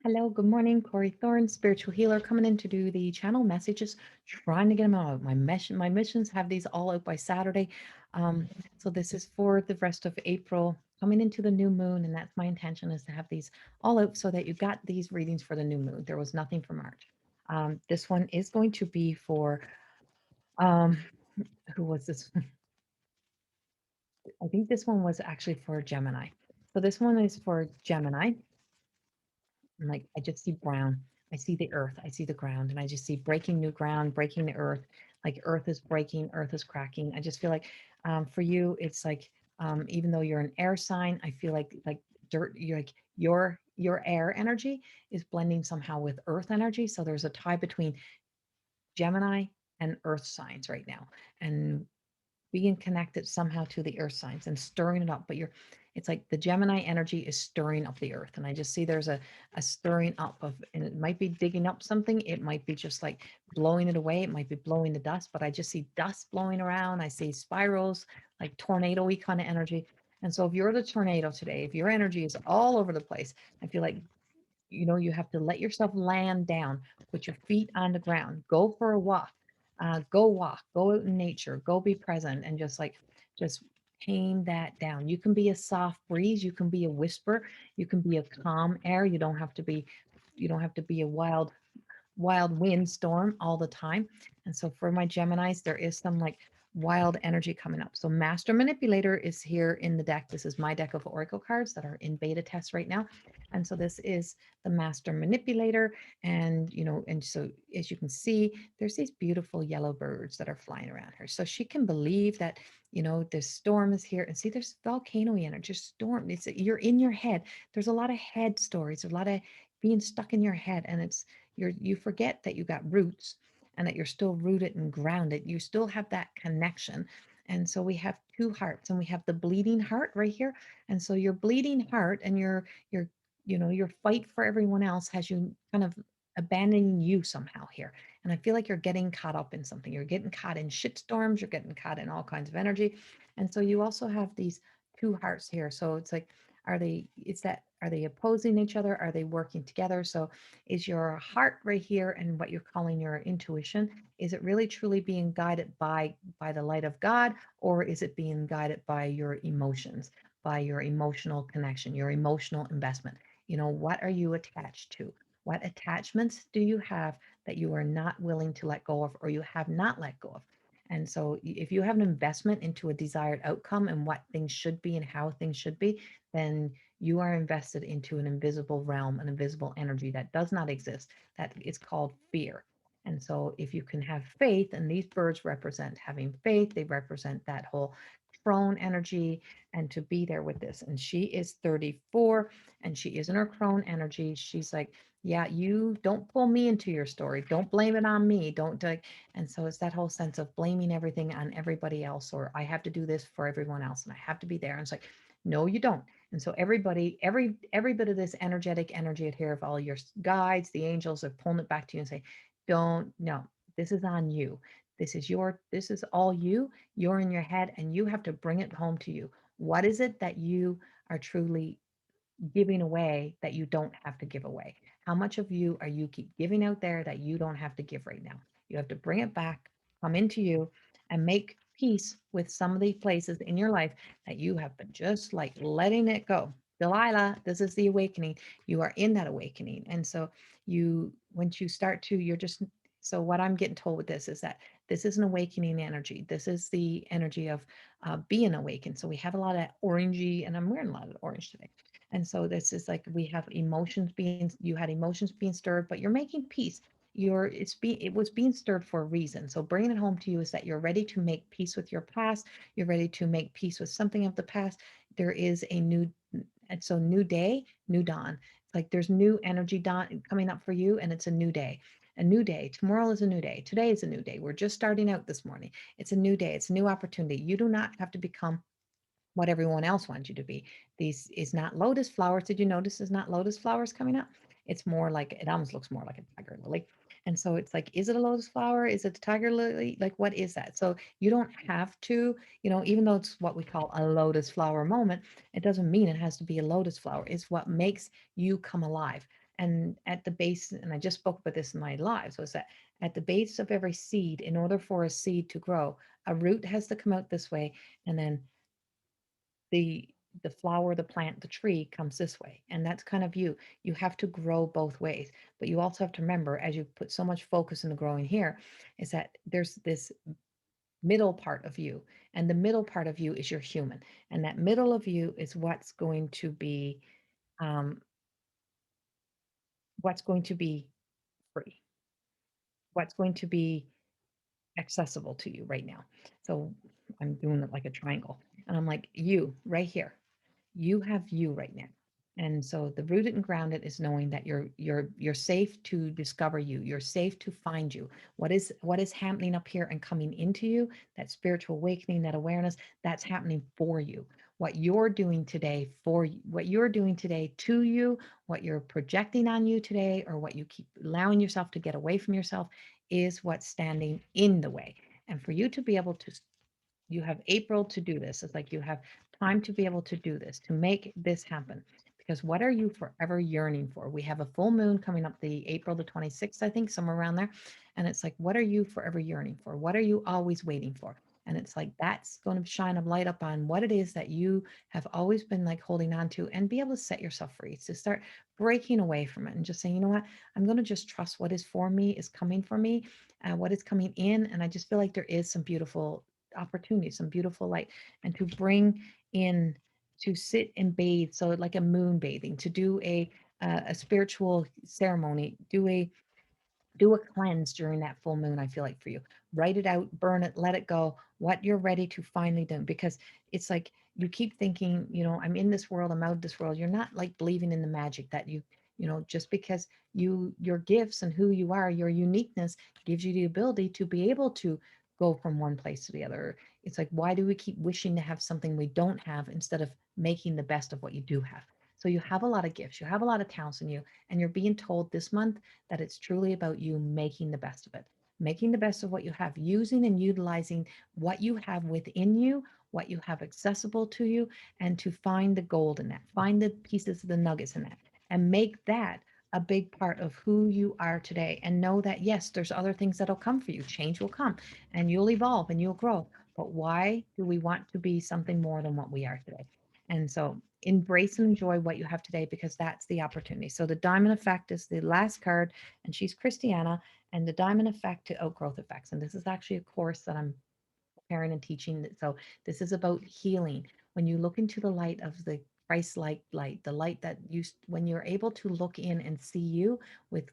Hello, good morning. Corrie Thorne, spiritual healer, coming in to do the channel messages, trying to get them out. My missions have these all out by Saturday. Um, so this is for the rest of April, coming into the new moon, and that's my intention is to have these all out so that you got these readings for the new moon. There was nothing for March. This one is going to be for um, who was this? I think this one was actually for Gemini. So this one is for Gemini. And like I just see brown. I see the earth, I see the ground, and I just see breaking new ground, breaking the earth, like earth is breaking, earth is cracking. I just feel like for you, it's like even though you're an air sign, I feel like dirt, you're like your air energy is blending somehow with earth energy. So there's a tie between Gemini and earth signs right now. And being connected somehow to the earth signs and stirring it up. But it's like the Gemini energy is stirring up the earth. And I just see there's a stirring up of, and it might be digging up something. It might be just like blowing it away. It might be blowing the dust, but I just see dust blowing around. I see spirals, like tornado-y kind of energy. And so if you're the tornado today, if your energy is all over the place, I feel like you have to let yourself land down, put your feet on the ground, go for a walk, go out in nature, go be present, and just tame that down. You can be a soft breeze, you can be a whisper, you can be a calm air. You don't have to be a wild windstorm all the time. And so for my Geminis, there is some like wild energy coming up. So Master Manipulator is here in the deck. This is my deck of Oracle cards that are in beta test right now. And so this is the Master Manipulator. And so as you can see, there's these beautiful yellow birds that are flying around her. So she can believe that, this storm is here. And see, there's volcano energy, storm. You're in your head. There's a lot of head stories, a lot of being stuck in your head. And you forget that you got roots and that you're still rooted and grounded. You still have that connection. And so we have two hearts and we have the bleeding heart right here. And so your bleeding heart and your fight for everyone else has you kind of abandoning you somehow here. And I feel like you're getting caught up in something. You're getting caught in shit storms. You're getting caught in all kinds of energy. And so you also have these two hearts here. So it's like, are they opposing each other? Are they working together? So is your heart right here and what you're calling your intuition, is it really truly being guided by the light of God, or is it being guided by your emotions, by your emotional connection, your emotional investment? What are you attached to? What attachments do you have that you are not willing to let go of, or you have not let go of? And so if you have an investment into a desired outcome and what things should be and how things should be, then you are invested into an invisible realm, an invisible energy that does not exist. That is called fear. And so if you can have faith, and these birds represent having faith, they represent that whole crone energy, and to be there with this. And she is 34 and she is in her crone energy. She's like, yeah, you don't pull me into your story. Don't blame it on me. Don't like, and so it's that whole sense of blaming everything on everybody else, or I have to do this for everyone else and I have to be there. And it's like, no, you don't. And so every bit of this energetic energy out here of all your guides, the angels are pulling it back to you and say, don't, no, this is on you. This is all you. You're in your head and you have to bring it home to you. What is it that you are truly giving away that you don't have to give away? How much of you are you keep giving out there that you don't have to give right now? You have to bring it back, come into you, and make peace with some of the places in your life that you have been just like letting it go. Delilah, this is the awakening. You are in that awakening. And so once you start to, so what I'm getting told with this is that this is an awakening energy. This is the energy of being awakened. So we have a lot of orangey, and I'm wearing a lot of orange today. And so this is like we have you had emotions being stirred, but you're making peace. It was being stirred for a reason. So bringing it home to you is that you're ready to make peace with your past. You're ready to make peace with something of the past. There is and so new day, new dawn. It's like there's new energy dawn coming up for you, and it's a new day. A new day. Tomorrow is a new day. Today is a new day. We're just starting out this morning. It's a new day. It's a new opportunity. You do not have to become what everyone else wants you to be. These is not lotus flowers. Did you notice it's not lotus flowers coming up? It's more like, it almost looks more like a tiger lily. And so it's like, is it a lotus flower? Is it a tiger lily? Like, what is that? So you don't have to, even though it's what we call a lotus flower moment, it doesn't mean it has to be a lotus flower. It's what makes you come alive. And at the base, and I just spoke about this in my live, so it's that at the base of every seed, in order for a seed to grow, a root has to come out this way, and then the the flower, the plant, the tree comes this way. And that's kind of you. You have to grow both ways. But you also have to remember, as you put so much focus into growing here, is that there's this middle part of you. And the middle part of you is your human. And that middle of you is um, what's going to be free, what's going to be accessible to you right now. So I'm doing it like a triangle. And I'm like, you right here, you have you right now. And so the rooted and grounded is knowing that you're safe to discover you. You're safe to find you. What is happening up here and coming into you, that spiritual awakening, that awareness, that's happening for you. What you're doing today for you, what you're doing today to you, what you're projecting on you today, or what you keep allowing yourself to get away from yourself is what's standing in the way. And for you to be able to, you have April to do this. It's like you have time to be able to do this, to make this happen. Because what are you forever yearning for? We have a full moon coming up the April the 26th, I think, somewhere around there. And it's like, what are you forever yearning for? What are you always waiting for? And it's like, that's going to shine a light up on what it is that you have always been like holding on to and be able to set yourself free, to start breaking away from it and just saying, you know what, I'm going to just trust what is for me is coming for me, what is coming in. And I just feel like there is some beautiful opportunity, some beautiful light, and to bring in, to sit and bathe, so like a moon bathing, to do a spiritual ceremony, do a cleanse during that full moon. I feel like for you, write it out, burn it, let it go, what you're ready to finally do. Because it's like you keep thinking, I'm in this world, I'm out of this world. You're not like believing in the magic that just because your gifts and who you are, your uniqueness gives you the ability to be able to go from one place to the other. It's like, why do we keep wishing to have something we don't have instead of making the best of what you do have? So you have a lot of gifts, you have a lot of talents in you, and you're being told this month that it's truly about you making the best of it, making the best of what you have, using and utilizing what you have within you, what you have accessible to you, and to find the gold in that, find the pieces of the nuggets in that, and make that a big part of who you are today. And know that, yes, there's other things that'll come for you. Change will come and you'll evolve and you'll grow. But why do we want to be something more than what we are today? And so embrace and enjoy what you have today, because that's the opportunity. So the diamond effect is the last card, and she's Christiana, and the diamond effect to outgrowth effects. And this is actually a course that I'm preparing and teaching. So this is about healing. When you look into the light of the Christ-like light, the light that when you're able to look in and see you with,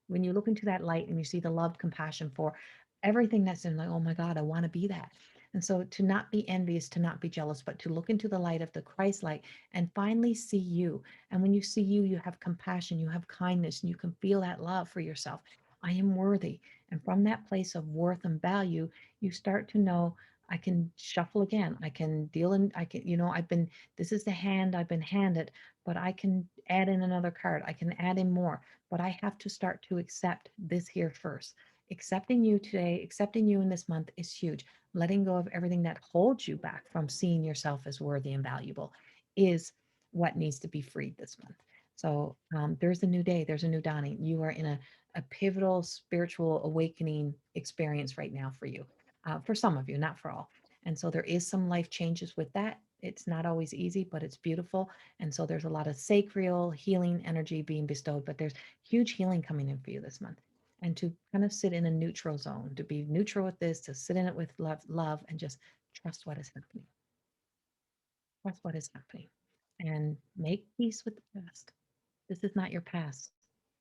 when you look into that light and you see the love, compassion for everything that's in, like, oh my God, I want to be that. And so to not be envious, to not be jealous, but to look into the light of the Christ light and finally see you. And when you see you, you have compassion, you have kindness, and you can feel that love for yourself. I am worthy. And from that place of worth and value, you start to know, I can shuffle again. I can deal in, I can, this is the hand I've been handed, but I can add in another card. I can add in more, but I have to start to accept this here first. Accepting you today, accepting you in this month is huge. Letting go of everything that holds you back from seeing yourself as worthy and valuable is what needs to be freed this month. So there's a new day, there's a new dawning. You are in a pivotal spiritual awakening experience right now for you, for some of you, not for all. And so there is some life changes with that. It's not always easy, but it's beautiful. And so there's a lot of sacral healing energy being bestowed, but there's huge healing coming in for you this month. And to kind of sit in a neutral zone, to be neutral with this, to sit in it with love, and just trust what is happening. Trust what is happening. And make peace with the past. This is not your past.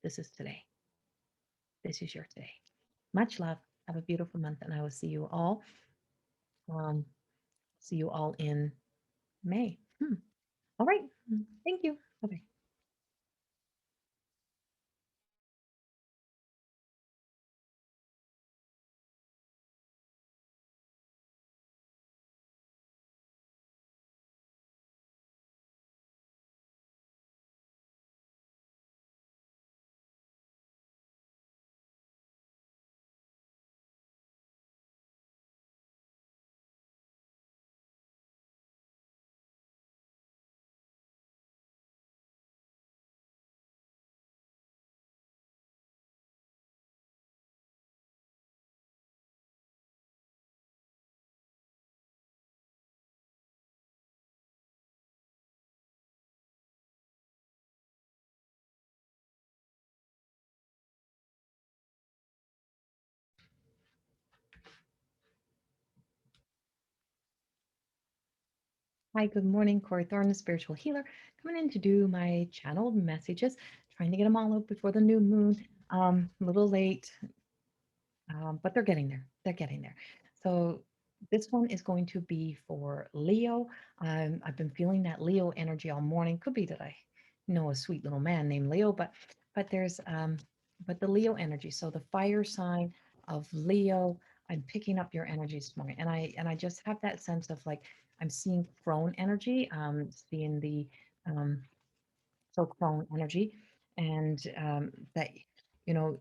This is today. This is your today. Much love. Have a beautiful month, and I will see you all. Um, see you all in May. All right. Thank you. Okay. Hi, good morning. Corrie Thorne, the spiritual healer, coming in to do my channeled messages, trying to get them all out before the new moon. A little late, but they're getting there. They're getting there. So this one is going to be for Leo. I've been feeling that Leo energy all morning. Could be that I know a sweet little man named Leo, but there's but the Leo energy. So the fire sign of Leo. I'm picking up your energy this morning, and I just have that sense of like I'm seeing crone energy, seeing the um, so crone energy, and that you know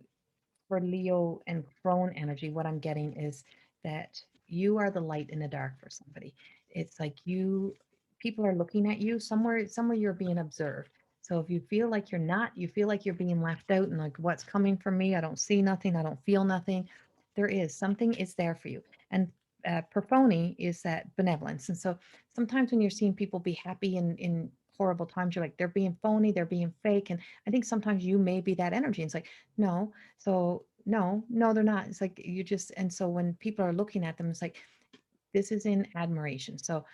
for Leo and crone energy, what I'm getting is that you are the light in the dark for somebody. It's like people are looking at you somewhere you're being observed. So if you feel like you're not, you feel like you're being left out and like what's coming from me, I don't see nothing, I don't feel nothing. There is something is there for you. And Perphone is that benevolence. And so sometimes when you're seeing people be happy in horrible times, you're like, they're being phony, they're being fake. And I think sometimes you may be that energy. It's like, no, so no, no, they're not. It's like you just, and so when people are looking at them, it's like this is in admiration. So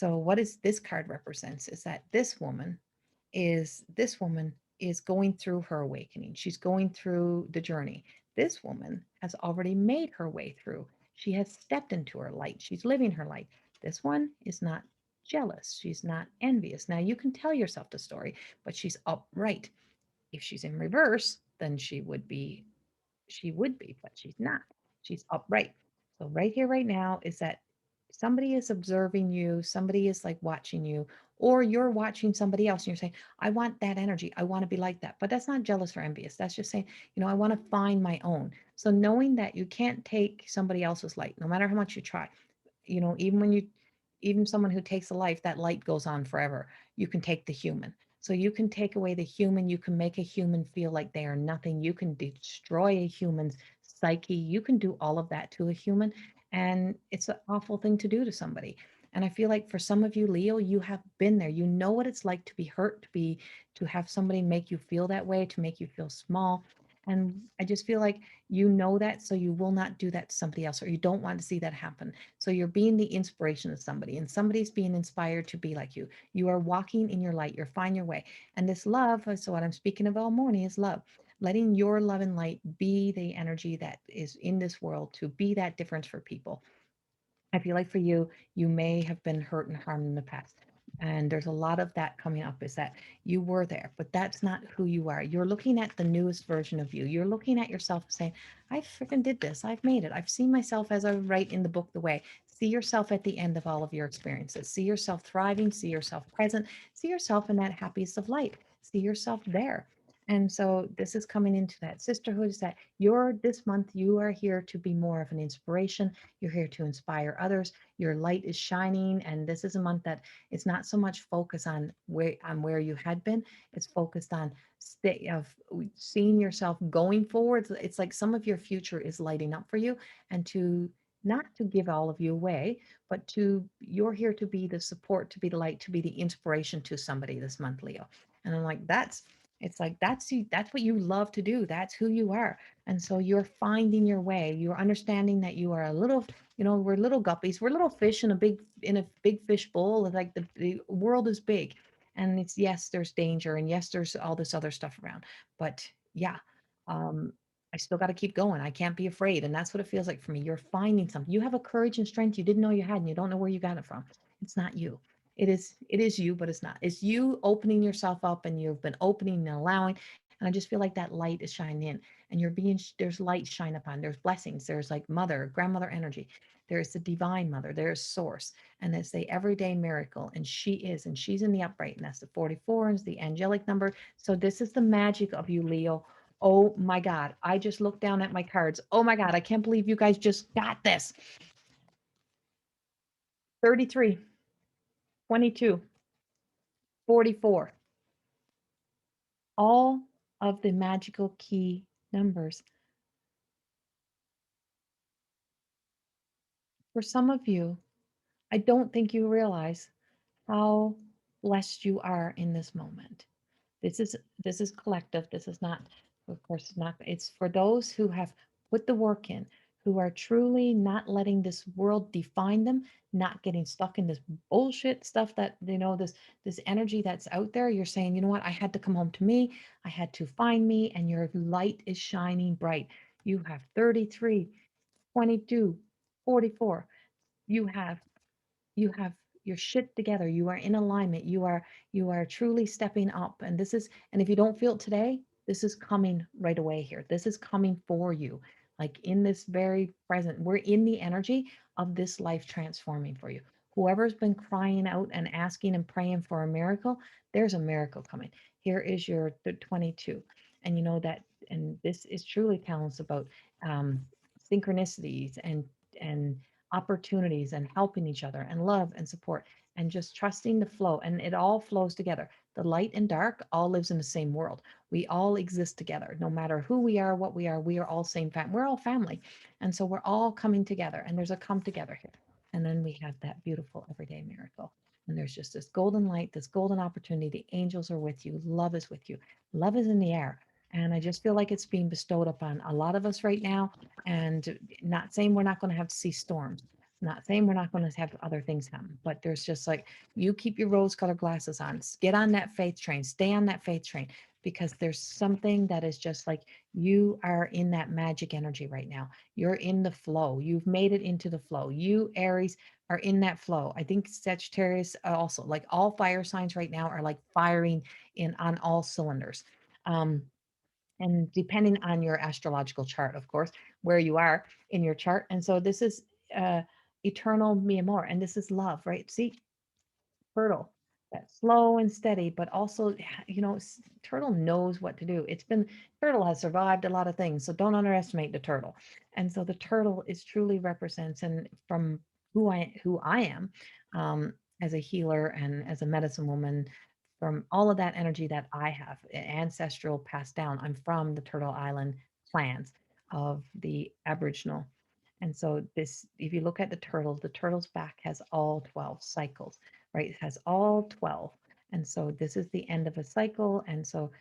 what is this card represents is that this woman is going through her awakening. She's going through the journey. This woman has already made her way through. She has stepped into her light. She's living her light. This one is not jealous. She's not envious. Now you can tell yourself the story, but she's upright. If she's in reverse, then she would be, but she's not. She's upright. So right here, right now, is that somebody is observing you, somebody is like watching you, or you're watching somebody else and you're saying, I want that energy. I want to be like that. But that's not jealous or envious. That's just saying, I want to find my own. So knowing that you can't take somebody else's light, no matter how much you try, even when even someone who takes a life, that light goes on forever. You can take the human. So you can take away the human, you can make a human feel like they are nothing, you can destroy a human's psyche, you can do all of that to a human. And it's an awful thing to do to somebody. And I feel like for some of you, Leo, you have been there. You know what it's like to be hurt, to have somebody make you feel that way, to make you feel small. And I just feel like you know that, so you will not do that to somebody else, or you don't want to see that happen. So you're being the inspiration of somebody, and somebody's being inspired to be like you. You are walking in your light. You're finding your way. And this love, so what I'm speaking of all morning is love. Letting your love and light be the energy that is in this world to be that difference for people. I feel like for you, you may have been hurt and harmed in the past. And there's a lot of that coming up is that you were there, but that's not who you are. You're looking at the newest version of you. You're looking at yourself saying, I freaking did this. I've made it. I've seen myself as I write in the book, The Way. See yourself at the end of all of your experiences. See yourself thriving. See yourself present. See yourself in that happiest of light. See yourself there. And so this is coming into that sisterhood is that this month, you are here to be more of an inspiration. You're here to inspire others. Your light is shining. And this is a month that it's not so much focus on where you had been. It's focused on seeing yourself going forward. It's like some of your future is lighting up for you, and to not to give all of you away, but you're here to be the support, to be the light, to be the inspiration to somebody this month, Leo. And I'm like, it's like that's what you love to do. That's who you are. And so you're finding your way. You're understanding that you are a little, we're little guppies. We're little fish in a big fish bowl. It's like the world is big. And it's yes, there's danger, and yes, there's all this other stuff around. But yeah, um, I still got to keep going. I can't be afraid. And that's what it feels like for me. You're finding something. You have a courage and strength you didn't know you had, and you don't know where you got it from. It's not you. It is you, but it's not. It's you opening yourself up, and you've been opening and allowing. And I just feel like that light is shining in, and there's light shine upon. There's blessings. There's like mother, grandmother energy. There's the divine mother. There's source, and it's the everyday miracle. And she's in the upright, and that's the 44, and it's the angelic number. So this is the magic of you, Leo. Oh my God. I just looked down at my cards. Oh my God. I can't believe you guys just got this. 33, 22, 44. All of the magical key numbers. For some of you, I don't think you realize how blessed you are in this moment. This is collective. This is not, of course, not. It's for those who have put the work in, who are truly not letting this world define them, not getting stuck in this bullshit stuff that, this energy that's out there. You're saying, you know what, I had to come home to me, I had to find me, and your light is shining bright. You have 33, 22, 44. You have you have your shit together. You are in alignment. You are truly stepping up. And if you don't feel it today, this is coming right away here. This is coming for you. Like in this very present, we're in the energy of this life transforming for you. Whoever's been crying out and asking and praying for a miracle, there's a miracle coming. Here is your 22. And you know that, and this is truly telling us about um, synchronicities and opportunities and helping each other and love and support and just trusting the flow. And it all flows together. The light and dark all lives in the same world. We all exist together, no matter who we are, what we are. We are all same family. We're all family. And so we're all coming together, and there's a come together here. And then we have that beautiful everyday miracle. And there's just this golden light, this golden opportunity. The angels are with you. Love is with you. Love is in the air. And I just feel like it's being bestowed upon a lot of us right now. And not saying we're not going to have to see storms, not saying we're not going to have other things happen, but there's just like, you keep your rose colored glasses on, get on that faith train, stay on that faith train, because there's something that is just like, you are in that magic energy right now. You're in the flow. You've made it into the flow. You, Aries, are in that flow. I think Sagittarius also, like all fire signs right now are like firing in on all cylinders. And depending on your astrological chart, of course, where you are in your chart. And so this is eternal mi amor, and this is love, right? See, turtle, that's slow and steady, but also, turtle knows what to do. Turtle has survived a lot of things, so don't underestimate the turtle. And so the turtle is truly represents, and from who I am, as a healer and as a medicine woman, from all of that energy that I have, ancestral passed down. I'm from the Turtle Island clans of the Aboriginal. And so this, if you look at the turtle's back has all 12 cycles, right? It has all 12. And so this is the end of a cycle. And so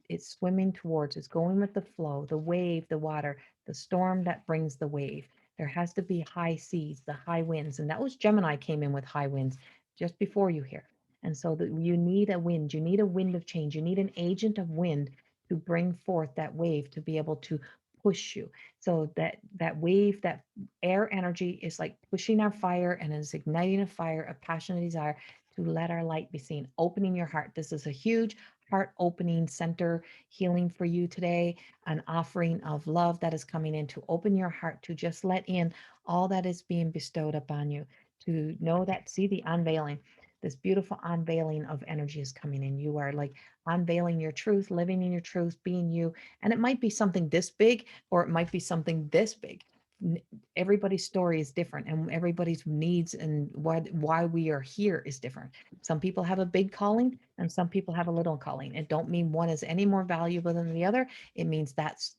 it's swimming towards, it's going with the flow, the wave, the water, the storm that brings the wave. There has to be high seas, the high winds. And that was Gemini came in with high winds just before you here. And so that you need a wind, you need a wind of change, you need an agent of wind to bring forth that wave to be able to push you. So that wave, that air energy is like pushing our fire and is igniting a fire, a passionate desire to let our light be seen, opening your heart. This is a huge heart opening center healing for you today, an offering of love that is coming in to open your heart, to just let in all that is being bestowed upon you, to know that, see the unveiling, this beautiful unveiling of energy is coming in. You are like unveiling your truth, living in your truth, being you. And it might be something this big, or it might be something this big. Everybody's story is different, and everybody's needs and why we are here is different. Some people have a big calling and some people have a little calling. It don't mean one is any more valuable than the other. It means that's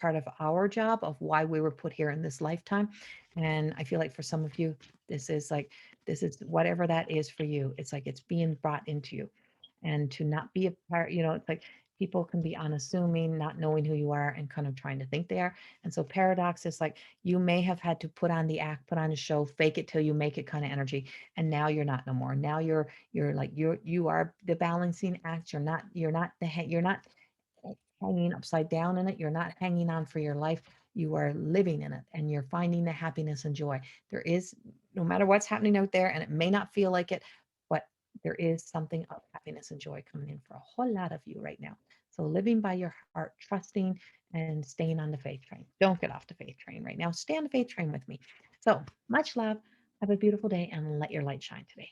part of our job of why we were put here in this lifetime. And I feel like for some of you, this is whatever that is for you. It's like it's being brought into you. And to not be a part, it's like people can be unassuming, not knowing who you are and kind of trying to think they are. And so paradox is like, you may have had to put on the act, put on a show, fake it till you make it kind of energy. And now you're not no more. Now you are the balancing act. You're not hanging upside down in it. You're not hanging on for your life. You are living in it, and you're finding the happiness and joy. There is, no matter what's happening out there, and it may not feel like it, but there is something of happiness and joy coming in for a whole lot of you right now. So living by your heart, trusting and staying on the faith train. Don't get off the faith train right now. Stay on the faith train with me. So much love. Have a beautiful day and let your light shine today.